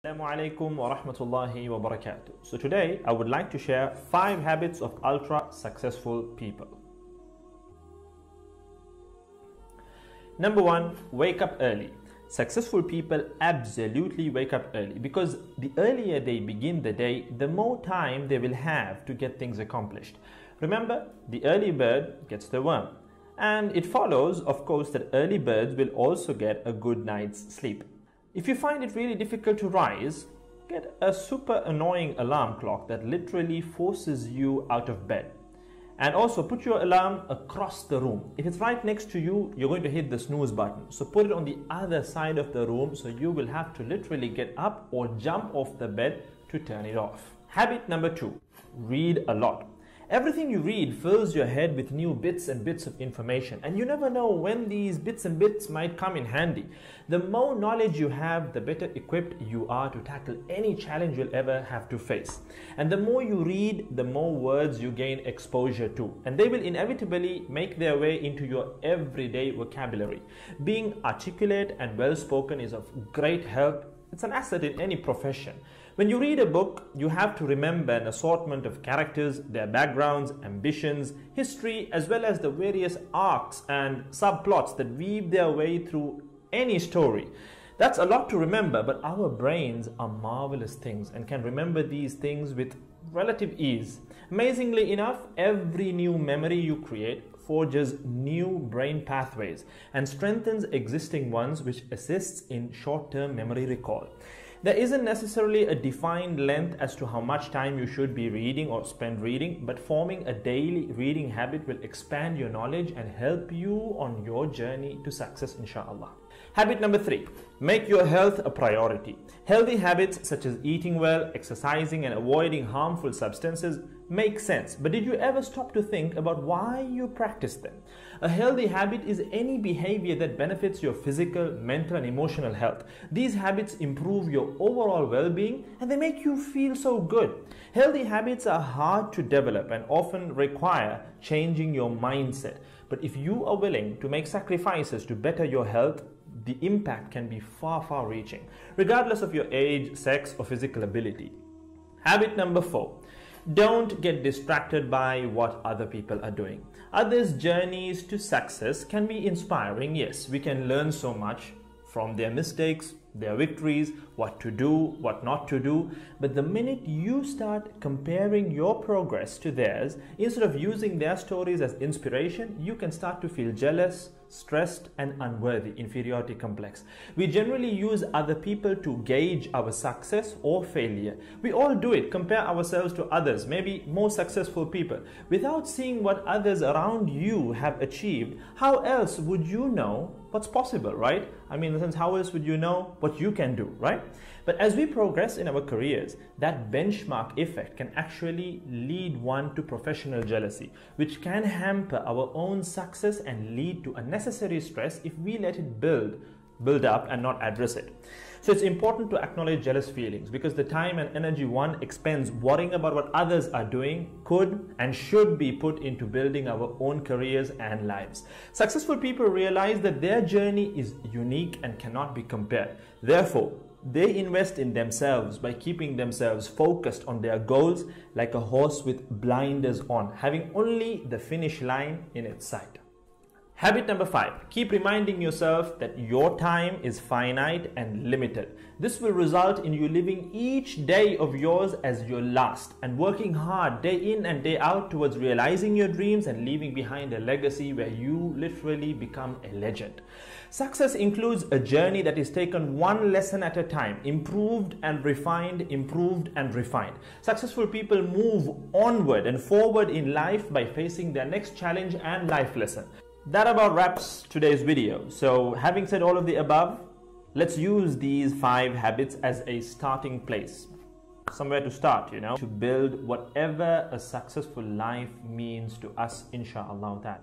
Assalamu alaikum wa rahmatullahi wa barakatuh. So today I would like to share 5 habits of ultra successful people. Number 1, wake up early. Successful people absolutely wake up early because the earlier they begin the day, the more time they will have to get things accomplished. Remember, the early bird gets the worm. And it follows, of course, that early birds will also get a good night's sleep. If you find it really difficult to rise, get a super annoying alarm clock that literally forces you out of bed. And also put your alarm across the room. If it's right next to you, you're going to hit the snooze button. So put it on the other side of the room so you will have to literally get up or jump off the bed to turn it off. Habit number 2, read a lot. Everything you read fills your head with new bits and bits of information, and you never know when these bits and bits might come in handy. The more knowledge you have, the better equipped you are to tackle any challenge you'll ever have to face. And the more you read, the more words you gain exposure to, and they will inevitably make their way into your everyday vocabulary. Being articulate and well-spoken is of great help. It's an asset in any profession. When you read a book, you have to remember an assortment of characters, their backgrounds, ambitions, history, as well as the various arcs and subplots that weave their way through any story. That's a lot to remember, but our brains are marvelous things and can remember these things with relative ease. Amazingly enough, every new memory you create forges new brain pathways and strengthens existing ones, which assists in short-term memory recall. There isn't necessarily a defined length as to how much time you should be reading or spend reading, but forming a daily reading habit will expand your knowledge and help you on your journey to success, inshallah. Habit number 3, make your health a priority. Healthy habits such as eating well, exercising, and avoiding harmful substances make sense, but did you ever stop to think about why you practice them? A healthy habit is any behavior that benefits your physical, mental, and emotional health. These habits improve your overall well-being and they make you feel so good. Healthy habits are hard to develop and often require changing your mindset. But if you are willing to make sacrifices to better your health, the impact can be far reaching, regardless of your age, sex, or physical ability. Habit number 4. Don't get distracted by what other people are doing. Others' journeys to success can be inspiring. Yes, we can learn so much from their mistakes, their victories, what to do, what not to do. But the minute you start comparing your progress to theirs, instead of using their stories as inspiration, you can start to feel jealous, stressed, and unworthy, inferiority complex. We generally use other people to gauge our success or failure. We all do it, compare ourselves to others, maybe more successful people. Without seeing what others around you have achieved, how else would you know what's possible, right? I mean, in the sense, how else would you know what you can do, right? But as we progress in our careers, that benchmark effect can actually lead one to professional jealousy, which can hamper our own success and lead to unnecessary stress if we let it build up and not address it. So it's important to acknowledge jealous feelings because the time and energy one expends worrying about what others are doing could and should be put into building our own careers and lives. Successful people realize that their journey is unique and cannot be compared. Therefore, they invest in themselves by keeping themselves focused on their goals like a horse with blinders on, having only the finish line in its sight. Habit number 5, keep reminding yourself that your time is finite and limited. This will result in you living each day of yours as your last and working hard day in and day out towards realizing your dreams and leaving behind a legacy where you literally become a legend. Success includes a journey that is taken one lesson at a time, improved and refined, improved and refined. Successful people move onward and forward in life by facing their next challenge and life lesson. That about wraps today's video. So having said all of the above, let's use these 5 habits as a starting place. Somewhere to start, to build whatever a successful life means to us, inshallah ta'ala.